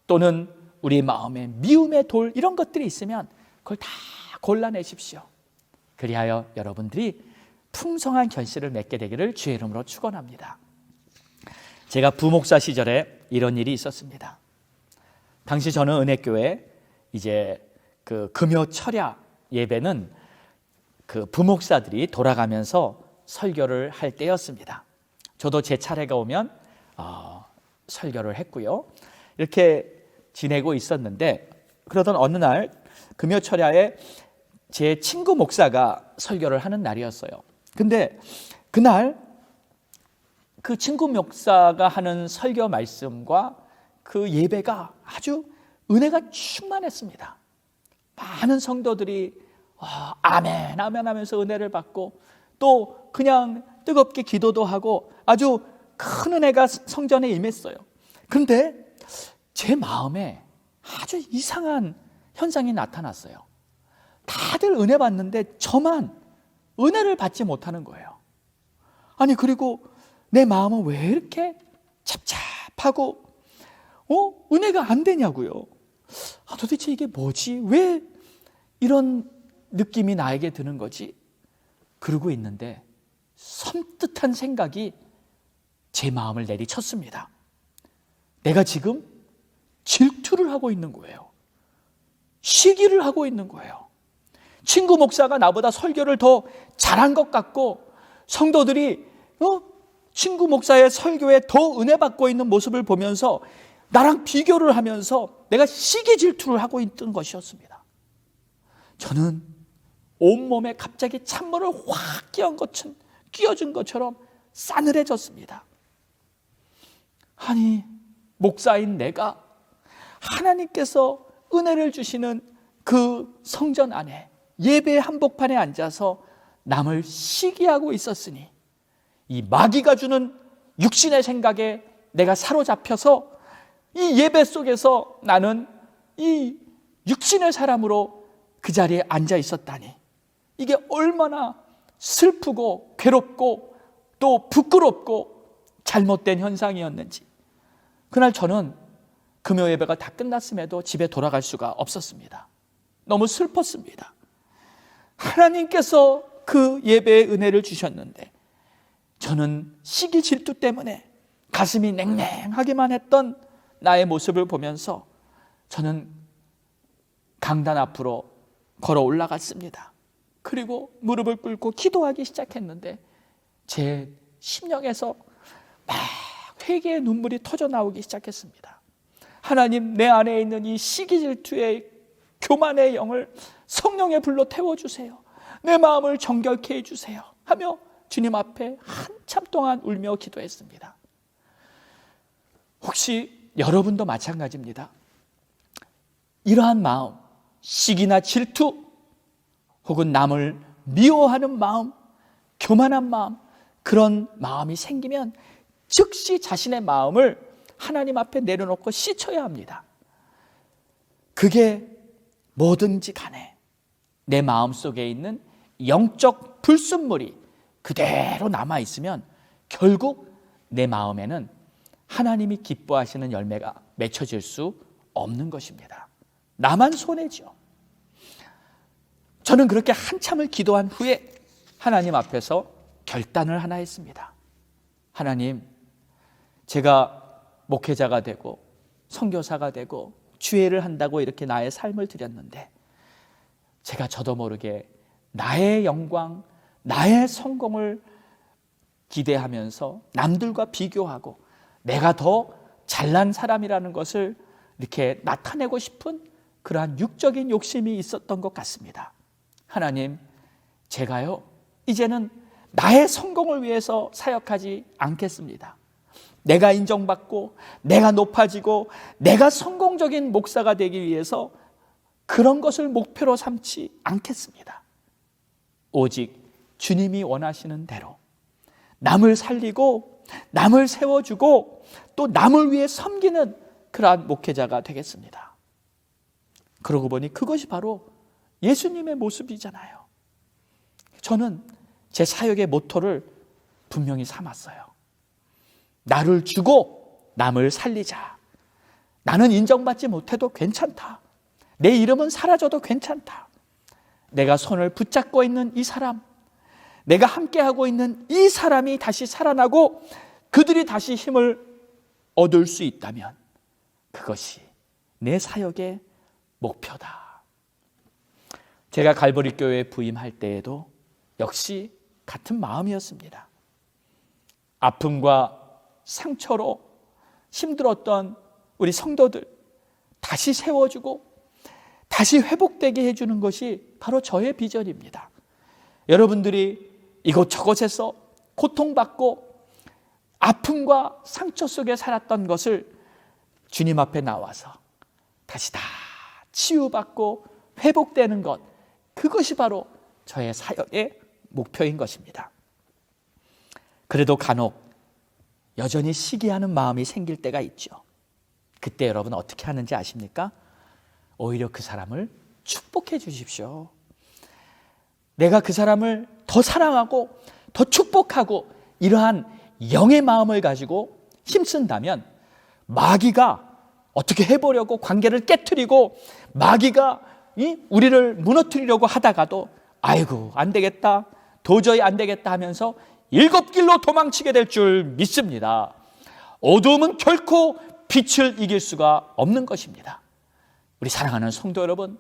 또는 우리 마음에 미움의 돌, 이런 것들이 있으면 그걸 다 골라내십시오. 그리하여 여러분들이 풍성한 결실을 맺게 되기를 주의 이름으로 축원합니다. 제가 부목사 시절에 이런 일이 있었습니다. 당시 저는 은혜교회 이제 그 금요 철야 예배는 그 부목사들이 돌아가면서 설교를 할 때였습니다. 저도 제 차례가 오면 설교를 했고요. 이렇게 지내고 있었는데, 그러던 어느 날 금요 철야에 제 친구 목사가 설교를 하는 날이었어요. 근데 그날 그 친구 목사가 하는 설교 말씀과 그 예배가 아주 은혜가 충만했습니다. 많은 성도들이 아멘 아멘 하면서 은혜를 받고, 또 그냥 뜨겁게 기도도 하고 아주 큰 은혜가 성전에 임했어요. 그런데 제 마음에 아주 이상한 현상이 나타났어요. 다들 은혜 받는데 저만 은혜를 받지 못하는 거예요. 아니, 그리고 내 마음은 왜 이렇게 잡잡하고 은혜가 안 되냐고요. 도대체 이게 뭐지? 왜 이런 느낌이 나에게 드는 거지? 그러고 있는데 섬뜩한 생각이 제 마음을 내리쳤습니다. 내가 지금 질투를 하고 있는 거예요. 시기를 하고 있는 거예요. 친구 목사가 나보다 설교를 더 잘한 것 같고, 성도들이 친구 목사의 설교에 더 은혜 받고 있는 모습을 보면서 나랑 비교를 하면서 내가 시기 질투를 하고 있던 것이었습니다. 저는 온몸에 갑자기 찬물을 확 끼워준 것처럼 싸늘해졌습니다. 아니, 목사인 내가 하나님께서 은혜를 주시는 그 성전 안에 예배 한복판에 앉아서 남을 시기하고 있었으니, 이 마귀가 주는 육신의 생각에 내가 사로잡혀서 이 예배 속에서 나는 이 육신의 사람으로 그 자리에 앉아 있었다니, 이게 얼마나 슬프고 괴롭고 또 부끄럽고 잘못된 현상이었는지. 그날 저는 금요 예배가 다 끝났음에도 집에 돌아갈 수가 없었습니다. 너무 슬펐습니다. 하나님께서 그 예배의 은혜를 주셨는데 저는 시기 질투 때문에 가슴이 냉랭하기만 했던 나의 모습을 보면서 저는 강단 앞으로 걸어 올라갔습니다. 그리고 무릎을 꿇고 기도하기 시작했는데 제 심령에서 막 회개의 눈물이 터져 나오기 시작했습니다. 하나님, 내 안에 있는 이 시기 질투의 교만의 영을 성령의 불로 태워주세요. 내 마음을 정결케 해주세요 하며 주님 앞에 한참 동안 울며 기도했습니다. 혹시 여러분도 마찬가지입니다. 이러한 마음, 시기나 질투 혹은 남을 미워하는 마음, 교만한 마음, 그런 마음이 생기면 즉시 자신의 마음을 하나님 앞에 내려놓고 씻어야 합니다. 그게 뭐든지 간에 내 마음속에 있는 영적 불순물이 그대로 남아있으면 결국 내 마음에는 하나님이 기뻐하시는 열매가 맺혀질 수 없는 것입니다. 나만 손해죠. 저는 그렇게 한참을 기도한 후에 하나님 앞에서 결단을 하나 했습니다. 하나님, 제가 목회자가 되고 선교사가 되고 주회를 한다고 이렇게 나의 삶을 드렸는데 제가 저도 모르게 나의 영광, 나의 성공을 기대하면서 남들과 비교하고 내가 더 잘난 사람이라는 것을 이렇게 나타내고 싶은 그러한 육적인 욕심이 있었던 것 같습니다. 하나님, 제가요 이제는 나의 성공을 위해서 사역하지 않겠습니다. 내가 인정받고 내가 높아지고 내가 성공적인 목사가 되기 위해서 그런 것을 목표로 삼지 않겠습니다. 오직 주님이 원하시는 대로 남을 살리고 남을 세워주고 또 남을 위해 섬기는 그러한 목회자가 되겠습니다. 그러고 보니 그것이 바로 예수님의 모습이잖아요. 저는 제 사역의 모토를 분명히 삼았어요. 나를 주고 남을 살리자. 나는 인정받지 못해도 괜찮다. 내 이름은 사라져도 괜찮다. 내가 손을 붙잡고 있는 이 사람, 내가 함께하고 있는 이 사람이 다시 살아나고 그들이 다시 힘을 얻을 수 있다면 그것이 내 사역의 목표다. 제가 갈보리 교회에 부임할 때에도 역시 같은 마음이었습니다. 아픔과 상처로 힘들었던 우리 성도들 다시 세워주고 다시 회복되게 해주는 것이 바로 저의 비전입니다. 여러분들이 이곳저곳에서 고통받고 아픔과 상처 속에 살았던 것을 주님 앞에 나와서 다시 다 치유받고 회복되는 것, 그것이 바로 저의 사역의 목표인 것입니다. 그래도 간혹 여전히 시기하는 마음이 생길 때가 있죠. 그때 여러분 어떻게 하는지 아십니까? 오히려 그 사람을 축복해 주십시오. 내가 그 사람을 더 사랑하고 더 축복하고 이러한 영의 마음을 가지고 힘쓴다면 마귀가 어떻게 해보려고 관계를 깨트리고 마귀가 우리를 무너뜨리려고 하다가도 아이고 안 되겠다, 도저히 안 되겠다 하면서 7길로 도망치게 될 줄 믿습니다. 어두움은 결코 빛을 이길 수가 없는 것입니다. 우리 사랑하는 성도 여러분,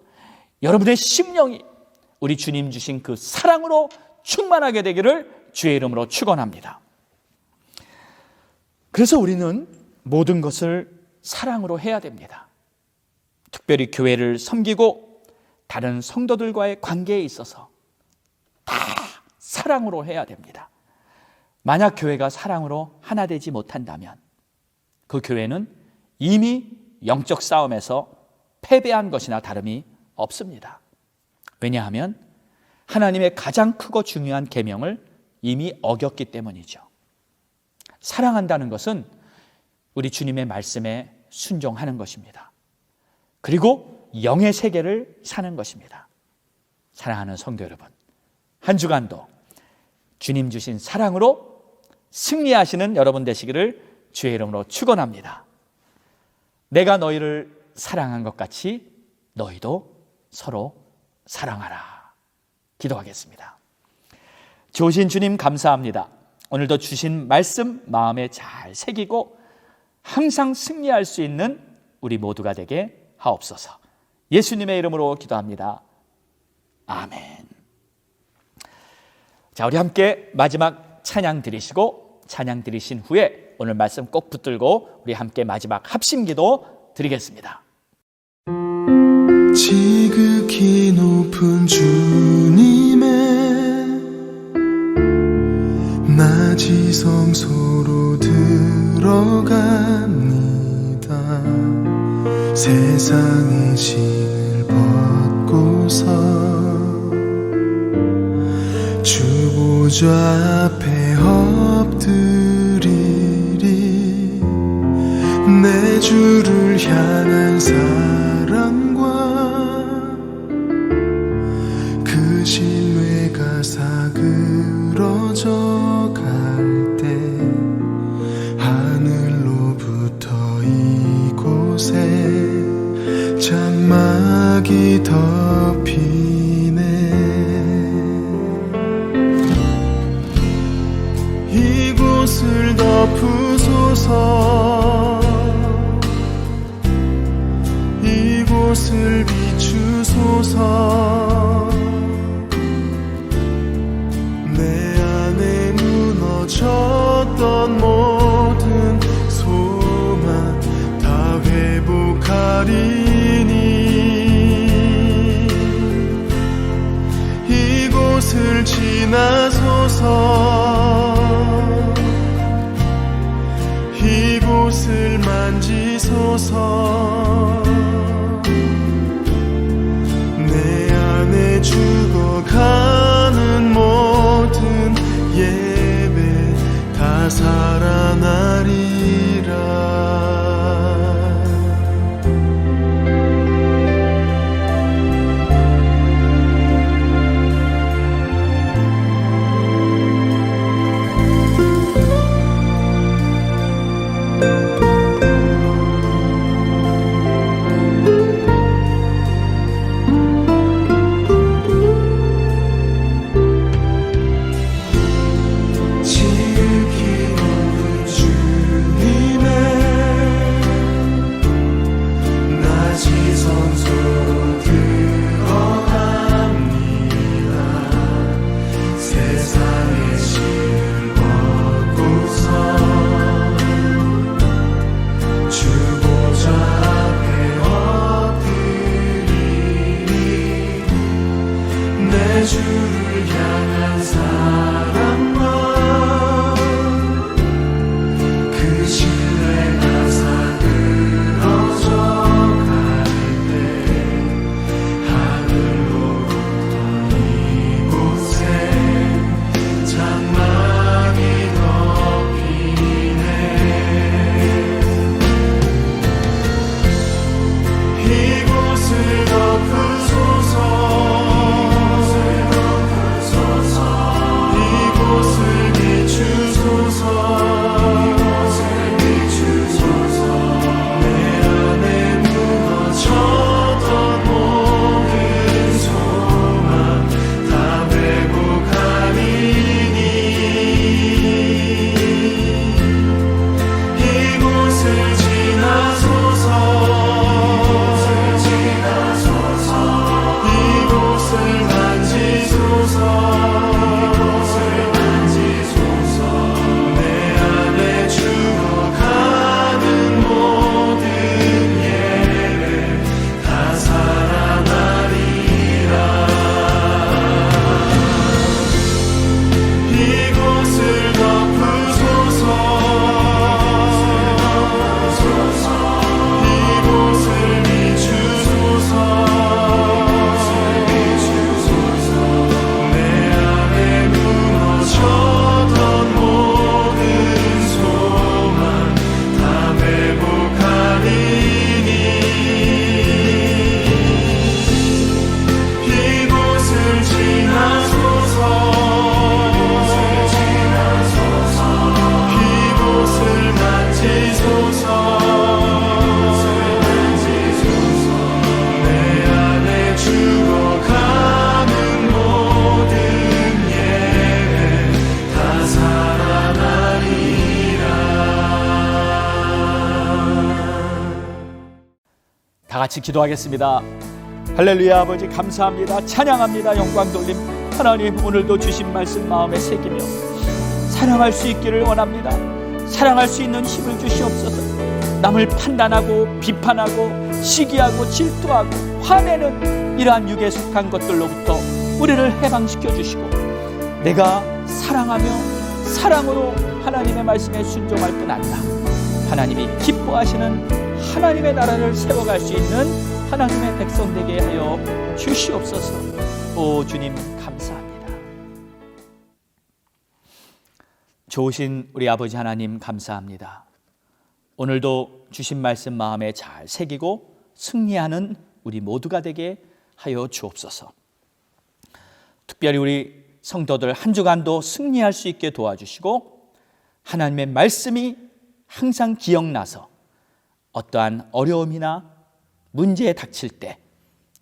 여러분의 심령이 우리 주님 주신 그 사랑으로 충만하게 되기를 주의 이름으로 축원합니다. 그래서 우리는 모든 것을 사랑으로 해야 됩니다. 특별히 교회를 섬기고 다른 성도들과의 관계에 있어서 다 사랑으로 해야 됩니다. 만약 교회가 사랑으로 하나 되지 못한다면 그 교회는 이미 영적 싸움에서 패배한 것이나 다름이 없습니다. 왜냐하면 하나님의 가장 크고 중요한 계명을 이미 어겼기 때문이죠. 사랑한다는 것은 우리 주님의 말씀에 순종하는 것입니다. 그리고 영의 세계를 사는 것입니다. 사랑하는 성도 여러분, 한 주간도 주님 주신 사랑으로 승리하시는 여러분 되시기를 주의 이름으로 축원합니다. 내가 너희를 사랑한 것 같이 너희도 서로 사랑하라. 기도하겠습니다. 좋으신 주님 감사합니다. 오늘도 주신 말씀 마음에 잘 새기고 항상 승리할 수 있는 우리 모두가 되게 하옵소서. 예수님의 이름으로 기도합니다. 아멘. 자, 우리 함께 마지막 찬양 드리시고 찬양 드리신 후에 오늘 말씀 꼭 붙들고 우리 함께 마지막 합심기도 드리겠습니다. 지극히 높은 주님의 낮이 성소로 들어갑니다. 세상의 신을 벗고서 주 보좌 앞에 엎드리리. 내 주를 향한 사랑과 그 신뢰가 사그러져 갈 때 하늘로부터 이곳에 장막이 덮이네. 이곳을 덮으소서. 이곳을 비추소서. 내 안에 무너졌던 모든 소망 다 회복하리니. 이곳을 지나소서. 이곳을 만지소서. 내 안에 죽어가는 모든 예배 다 살아나리라. 주를 향한 사랑과 그 신뢰가 사그러져 갈 때 하늘로부터 이곳에 장막이 덮이네. 이곳을 덮으소서. 다 같이 기도하겠습니다. 할렐루야. 아버지 감사합니다. 찬양합니다. 영광 돌림. 하나님, 오늘도 주신 말씀 마음에 새기며 사랑할 수 있기를 원합니다. 사랑할 수 있는 힘을 주시옵소서. 남을 판단하고 비판하고 시기하고 질투하고 화내는 이러한 육에 속한 것들로부터 우리를 해방시켜 주시고, 내가 사랑하며 사랑으로 하나님의 말씀에 순종할 뿐 아니라 하나님이 기뻐하시는 하나님의 나라를 세워갈 수 있는 하나님의 백성 되게 하여 주시옵소서. 오 주님, 감사합니다. 좋으신 우리 아버지 하나님, 감사합니다. 오늘도 주신 말씀 마음에 잘 새기고 승리하는 우리 모두가 되게 하여 주옵소서. 특별히 우리 성도들 한 주간도 승리할 수 있게 도와주시고, 하나님의 말씀이 항상 기억나서 어떠한 어려움이나 문제에 닥칠 때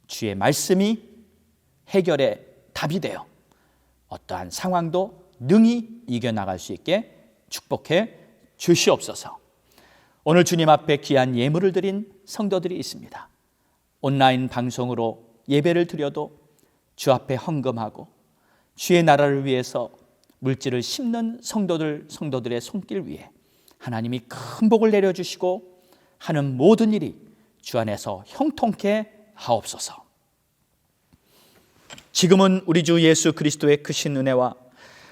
주의 말씀이 해결의 답이 되어 어떠한 상황도 능히 이겨나갈 수 있게 축복해 주시옵소서. 오늘 주님 앞에 귀한 예물을 드린 성도들이 있습니다. 온라인 방송으로 예배를 드려도 주 앞에 헌금하고 주의 나라를 위해서 물질을 심는 성도들의 손길 위에 하나님이 큰 복을 내려주시고 하는 모든 일이 주 안에서 형통케 하옵소서. 지금은 우리 주 예수 그리스도의 크신 은혜와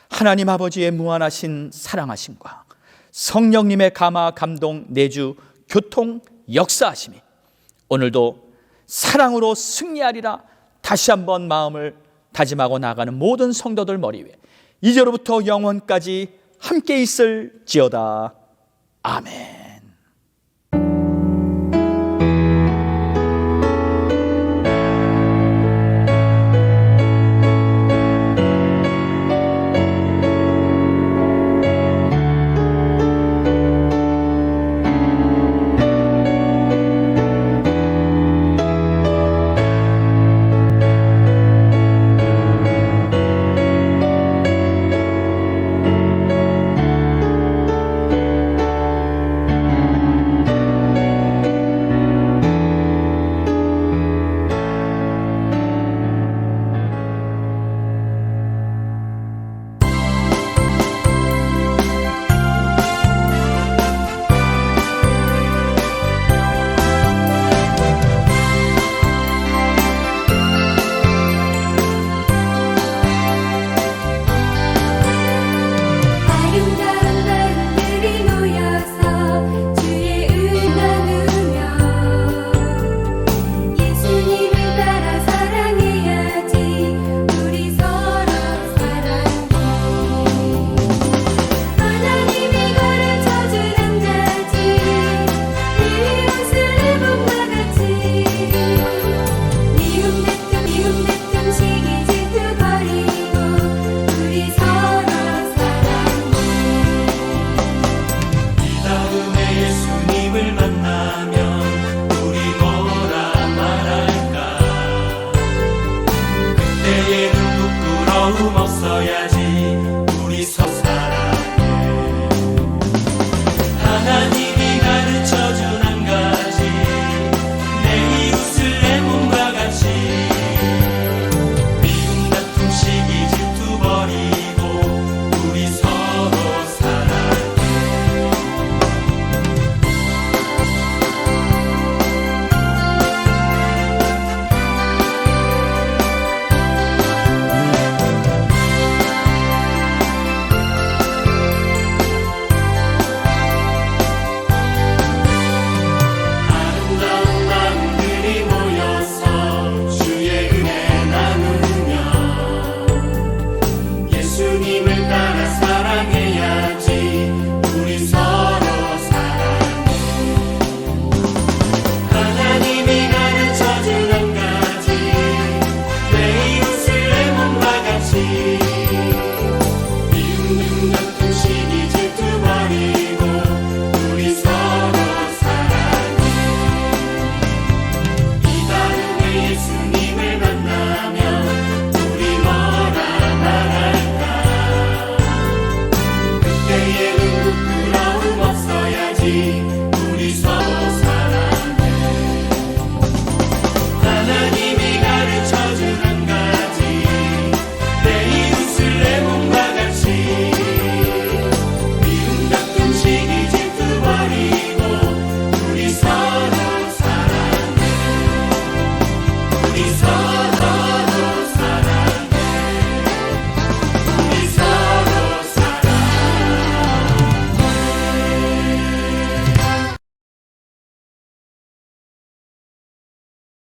하나님 아버지의 무한하신 사랑하심과 성령님의 감화 감동 내주 교통 역사하심이 오늘도 사랑으로 승리하리라 다시 한번 마음을 다짐하고 나가는 모든 성도들 머리 위에 이제로부터 영원까지 함께 있을지어다. 아멘.